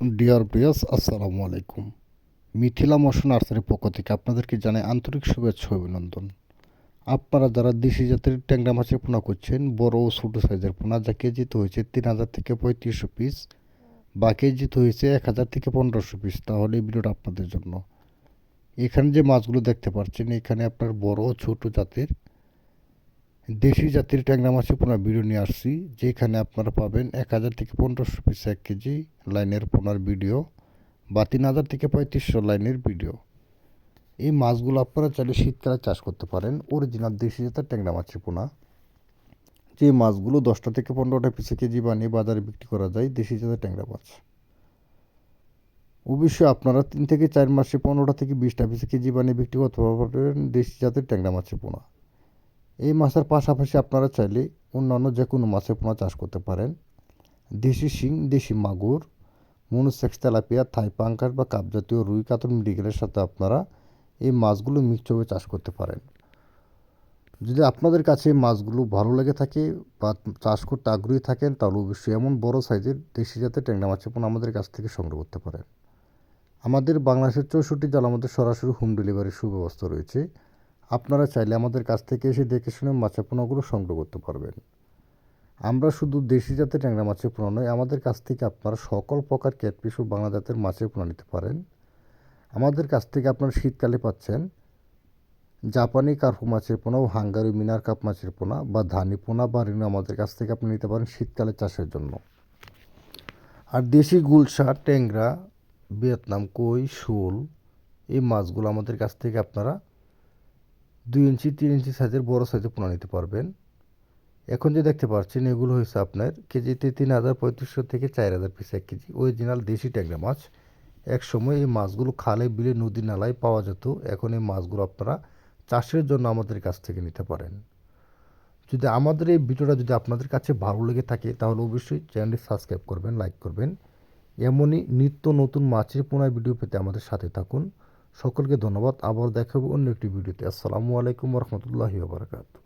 Deer Prius, আসসালামু আলাইকুম। মিথিলা মৎস্য নার্সারির পক্ষ থেকে আপনাদেরকে জানাই আন্তরিক শুভেচ্ছা ও অভিনন্দন। আপনারা যারা দেশি জাতের ট্যাংরা মাছের পোনা করছেন, বড় ও ছোটো সাইজের পোনা, যা কেজিতে হয়েছে 3,000 থেকে 3,500 পিস বা কেজিতে হয়েছে 1,000 থেকে 1,500 পিস, তাহলে এই ভিডিওটা আপনাদের জন্য। এখানে যে মাছগুলো দেখতে পাচ্ছেন, এখানে আপনার বড় ও ছোটো জাতের দেশি জাতের ট্যাংরা মাছের পোনার ভিডিও নিয়ে আসছি, যেখানে আপনারা পাবেন 1,000 থেকে 1,500 পিস 1 কেজি লাইনের পোনার ভিডিও বা 3,000 থেকে 3,500 লাইনের ভিডিও। এই মাছগুলো আপনারা চাইলে শীতকালে চাষ করতে পারেন। অরিজিনাল দেশি জাতের ট্যাংরা মাছের পোনা, যে মাছগুলো 10টা থেকে 15টা পিসে কেজি বানিয়ে বাজারে বিক্রি করা যায় দেশি জাতের ট্যাংরা মাছ। অবশ্যই আপনারা 3 থেকে 4 মাসে 15টা থেকে 20টা পিসে কেজি বানিয়ে বিক্রি করতে পারবেন দেশি জাতের ট্যাংরা মাছের পোনা। এই মাছের পাশাপাশি আপনারা চাইলে অন্যান্য যে কোনো মাছের পোনা চাষ করতে পারেন। দেশি শিং, দেশি মাগুর, মনুসেক্স, তেলাপিয়া, থাই পাঙ্কাস বা কাপ জাতীয় রুই, কাতল, মৃগেলের সাথে আপনারা এই মাছগুলো মিক্সভাবে চাষ করতে পারেন। যদি আপনাদের কাছে এই মাছগুলো ভালো লেগে থাকে বা চাষ করতে আগ্রহী থাকেন, তাহলে অবশ্যই এমন বড় সাইজের দেশি জাতের ট্যাংরা মাছের পোনা আমাদের কাছ থেকে সংগ্রহ করতে পারেন। আমাদের বাংলাদেশের 64 জেলার মধ্যে সরাসরি হোম ডেলিভারির সুব্যবস্থা রয়েছে। আপনারা চাইলে আমাদের কাছ থেকে এসে দেখে শুনে মাছের পোনাগুলো সংগ্রহ করতে পারবেন। আমরা শুধু দেশি জাতের ট্যাংরা মাছের পোনা নয়, আমাদের কাছ থেকে আপনারা সকল প্রকার ক্যাটফিশ ও বাংলা জাতের মাছের পোনা নিতে পারেন। আমাদের কাছ থেকে আপনারা শীতকালে পাচ্ছেন জাপানি কার্পু মাছের পোনা ও হাঙ্গারি মিনার কাপ মাছের পোনা বা ধানি পোনা বা রিনো আমাদের কাছ থেকে আপনি নিতে পারেন শীতকালে চাষের জন্য। আর দেশি গুলশা, ট্যাংরা, ভিয়েতনাম কই, শোল, এই মাছগুলো আমাদের কাছ থেকে আপনারা 2 ইঞ্চি 3 ইঞ্চি সাইজের বড় সাইজের পোনা নিতে পারবেন। এখন যে দেখতে পাচ্ছেন, এগুলো হয়েছে আপনার কেজিতে 3,500 থেকে 4,000 পিস 1 কেজি অরিজিনাল দেশি ট্যাংরা মাছ। এক সময় এই মাছগুলো খালে, বিলে, নদী নালায় পাওয়া যেত। এখন এই মাছগুলো আপনারা চাষের জন্য আমাদের কাছ থেকে নিতে পারেন। যদি আমাদের এই ভিডিওটা যদি আপনাদের কাছে ভালো লেগে থাকে, তাহলে অবশ্যই চ্যানেলটি সাবস্ক্রাইব করবেন, লাইক করবেন। এমনই নিত্য নতুন মাছের পোনার ভিডিও পেতে আমাদের সাথে থাকুন। সকলকে ধন্যবাদ। আবার দেখা হবে অন্য একটি ভিডিওতে। আসসালামু আলাইকুম রহমতুল্লাহি ওয়া বারাকাতুহু।